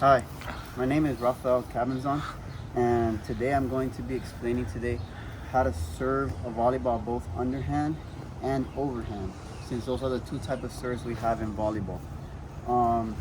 Hi, my name is Rafael Cabenzon, and today I'm going to be explaining how to serve a volleyball both underhand and overhand, since those are the two types of serves we have in volleyball. Um,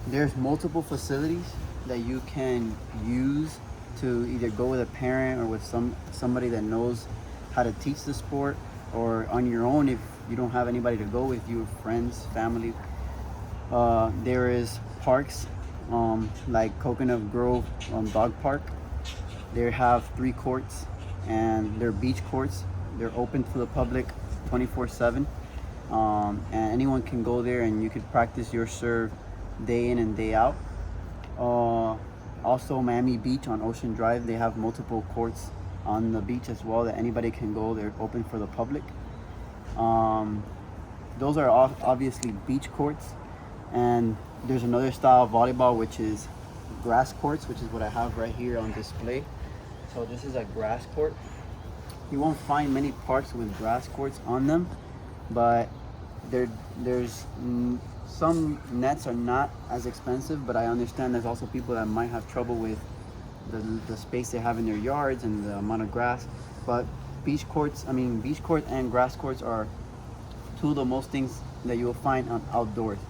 there's multiple facilities that you can use to either go with a parent or with somebody that knows how to teach the sport, or on your own if you don't have anybody to go with you, friends, family. There is parks like Coconut Grove Dog Park. They have 3 courts, and they're beach courts. They're open to the public 24/7, and anyone can go there and you could practice your serve day in and day out. Also, Miami Beach on Ocean Drive, they have multiple courts on the beach as well that anybody can go. They're open for the public. Those are obviously beach courts, and there's another style of volleyball which is grass courts, which is what I have right here on display. So this is a grass court. You won't find many parks with grass courts on them, but there's some nets are not as expensive, but I understand there's also people that might have trouble with the space they have in their yards and the amount of grass. But beach court and grass courts are two of the most things that you will find on outdoors.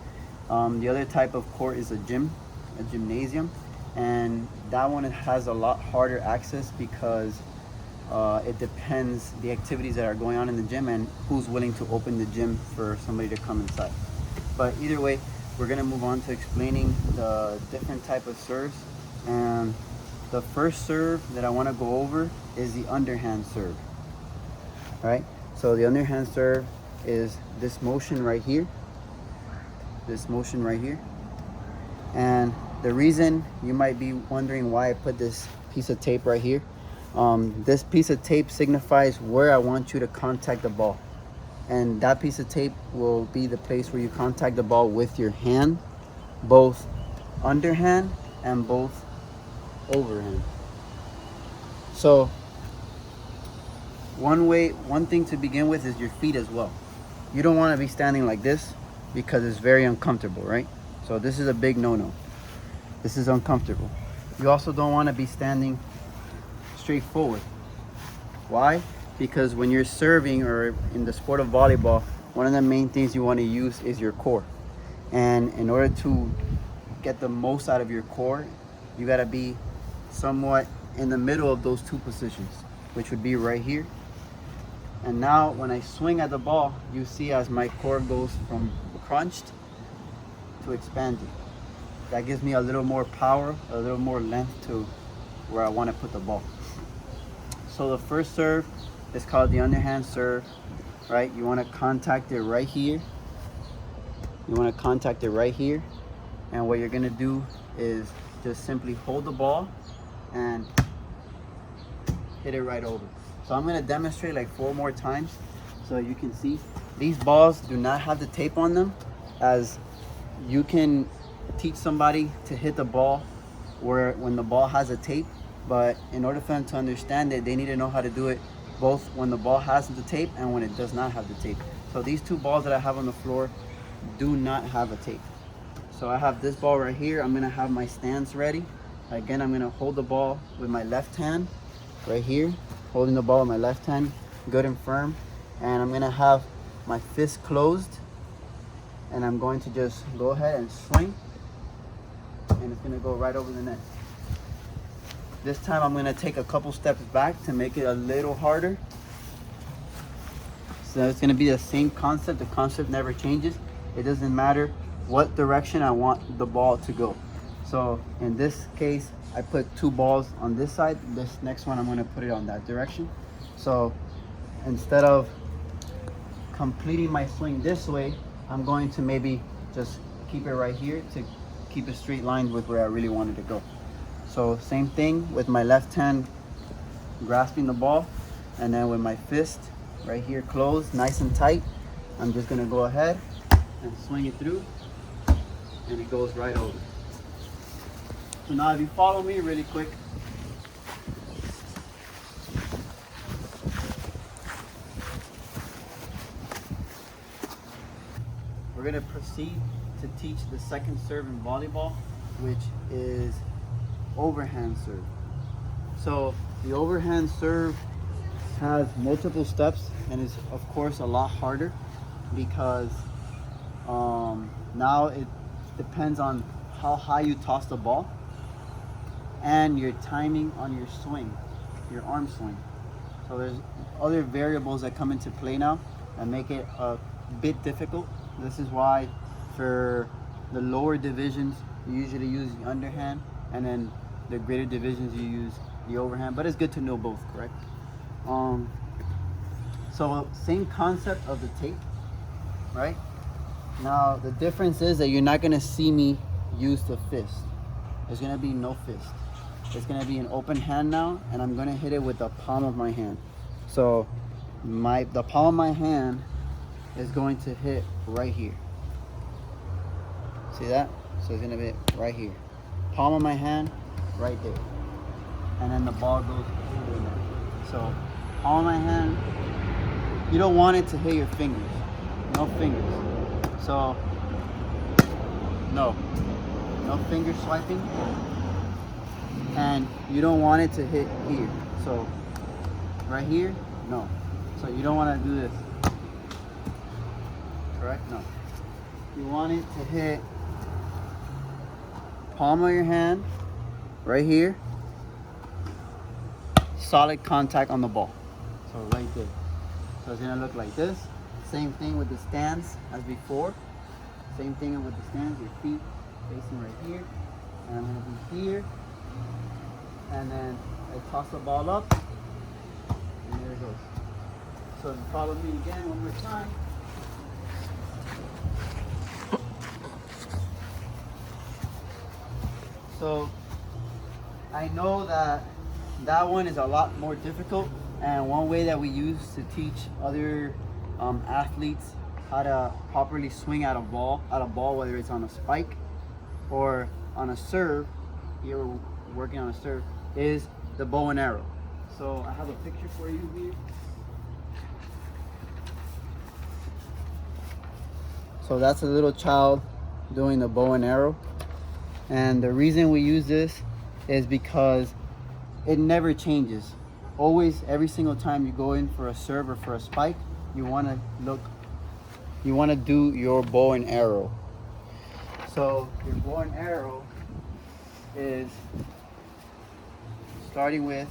The other type of court is a gymnasium, and that one has a lot harder access because it depends the activities that are going on in the gym and who's willing to open the gym for somebody to come inside. But either way, we're gonna move on to explaining the different type of serves. And the first serve that I want to go over is the underhand serve. All right, so the underhand serve is this motion right here. And the reason you might be wondering why I put this piece of tape right here, this piece of tape signifies where I want you to contact the ball, and that piece of tape will be the place where you contact the ball with your hand, both underhand and both overhand. So one thing to begin with is your feet as well. You don't want to be standing like this because it's very uncomfortable, right? So this is a big no-no. This is uncomfortable. You also don't want to be standing straight forward. Why? Because when you're serving or in the sport of volleyball, one of the main things you want to use is your core. And in order to get the most out of your core, you got to be somewhat in the middle of those two positions, which would be right here. And now when I swing at the ball, you see as my core goes from crunched to expanded. That gives me a little more power, a little more length to where I want to put the ball. So the first serve is called the underhand serve, right? You want to contact it right here. And what you're going to do is just simply hold the ball and hit it right over. So I'm going to demonstrate like 4 more times so you can see. These balls do not have the tape on them, as you can teach somebody to hit the ball when the ball has a tape, but in order for them to understand it, they need to know how to do it both when the ball has the tape and when it does not have the tape. So these 2 balls that I have on the floor do not have a tape. So I have this ball right here. I'm going to have my stance ready. Again, I'm going to hold the ball with my left hand right here, holding the ball with my left hand good and firm, and I'm going to have my fist closed, and I'm going to just go ahead and swing, and it's going to go right over the net. This time I'm going to take a couple steps back to make it a little harder. So it's going to be the same concept. The concept never changes. It doesn't matter what direction I want the ball to go. So in this case, I put 2 balls on this side. This next one, I'm going to put it on that direction. So instead of completing my swing this way, I'm going to maybe just keep it right here to keep it straight lined with where I really wanted to go. So same thing with my left hand grasping the ball, and then with my fist right here closed nice and tight, I'm just going to go ahead and swing it through, and it goes right over. So now if you follow me really quick, we're going to proceed to to teach the second serve in volleyball, which is overhand serve. So the overhand serve has multiple steps and is of course a lot harder because now it depends on how high you toss the ball and your timing on your swing, your arm swing. So there's other variables that come into play now and make it a bit difficult. This is why for the lower divisions you usually use the underhand, and then the greater divisions you use the overhand, but it's good to know both, correct? So same concept of the tape, right? Now the difference is that you're not gonna see me use the fist. There's gonna be no fist. It's gonna be an open hand now, and I'm gonna hit it with the palm of my hand. So the palm of my hand is going to hit right here. See that? So it's gonna be right here. Palm of my hand, right there. And then the ball goes over there. So palm of my hand, you don't want it to hit your fingers. No fingers. So no finger swiping. And you don't want it to hit here. So right here, no. So you don't want to do this. Correct? No. You want it to hit palm of your hand, right here. Solid contact on the ball. So right there. So it's gonna look like this. Same thing with the stance as before. Same thing with the stance, your feet facing right here. And I'm gonna be here. And then I toss the ball up. And there it goes. So follow me again one more time. So I know that one is a lot more difficult, and one way that we use to teach other athletes how to properly swing at a ball, whether it's on a spike or on a serve, you're working on a serve, is the bow and arrow. So I have a picture for you here. So that's a little child doing the bow and arrow. And the reason we use this is because it never changes. Always, every single time you go in for a serve or for a spike, you want to do your bow and arrow. So your bow and arrow is starting with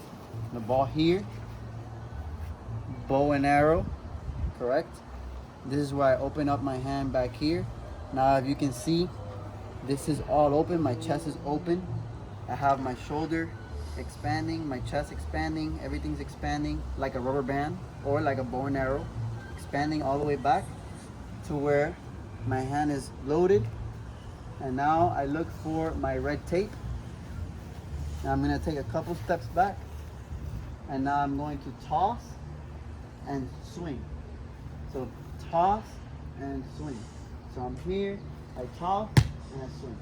the ball here, bow and arrow, correct? This is where I open up my hand back here. Now if you can see, this is all open, my chest is open. I have my shoulder expanding, my chest expanding, everything's expanding like a rubber band or like a bow and arrow, expanding all the way back to where my hand is loaded. And now I look for my red tape. Now I'm gonna take a couple steps back, and now I'm going to toss and swing. So toss and swing. So I'm here, I toss and I swing.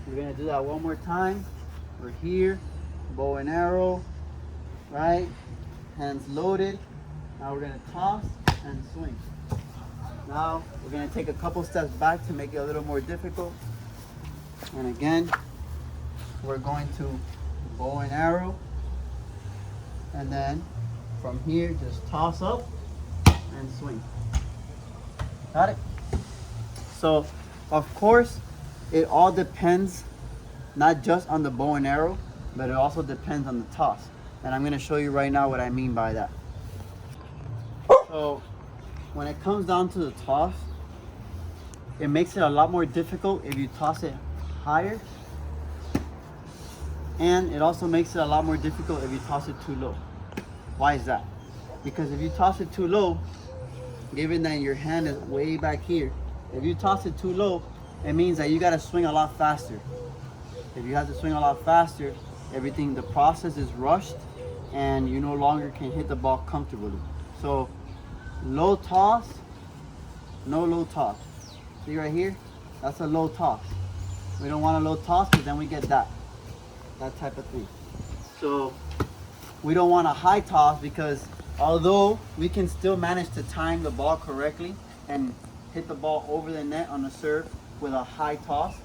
We're gonna do that one more time. We're here, bow and arrow, right? Hands loaded. Now we're gonna toss and swing. Now we're gonna take a couple steps back to make it a little more difficult. And again, we're going to bow and arrow. And then from here, just toss up and swing. Got it? So, of course, it all depends not just on the bow and arrow, but it also depends on the toss. And I'm gonna show you right now what I mean by that. So, when it comes down to the toss, it makes it a lot more difficult if you toss it higher. And it also makes it a lot more difficult if you toss it too low. Why is that? Because if you toss it too low, given that your hand is way back here, if you toss it too low, it means that you gotta swing a lot faster. If you have to swing a lot faster, the process is rushed and you no longer can hit the ball comfortably. So low toss, no low toss. See right here? That's a low toss. We don't want a low toss because then we get that type of thing. So we don't want a high toss because although we can still manage to time the ball correctly and hit the ball over the net on a serve with a high toss,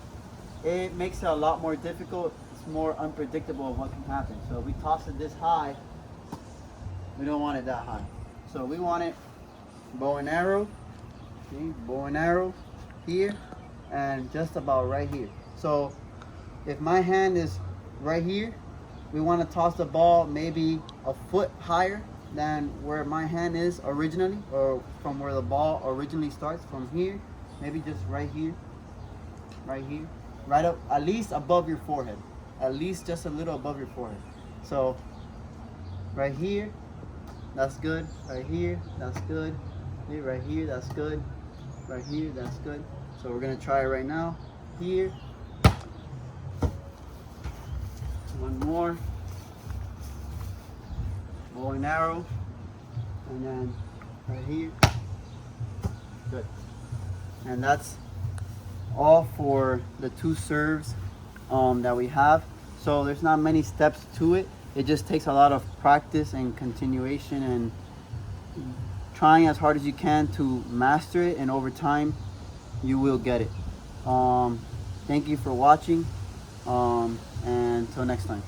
it makes it a lot more difficult. It's more unpredictable of what can happen. So if we toss it this high, we don't want it that high. So we want it bow and arrow, okay, bow and arrow here, and just about right here. So if my hand is right here, we want to toss the ball maybe a foot higher than where my hand is originally, or from where the ball originally starts, from here, maybe just right here, right up, at least above your forehead, at least just a little above your forehead. So right here, that's good. Right here, that's good. Right here, that's good. Right here, that's good. So we're gonna try it right now. Here, one more, bow and arrow, and then right here, good. And that's all for the 2 serves that we have. So there's not many steps to it. It just takes a lot of practice and continuation and trying as hard as you can to master it, and over time you will get it. Thank you for watching, and until next time.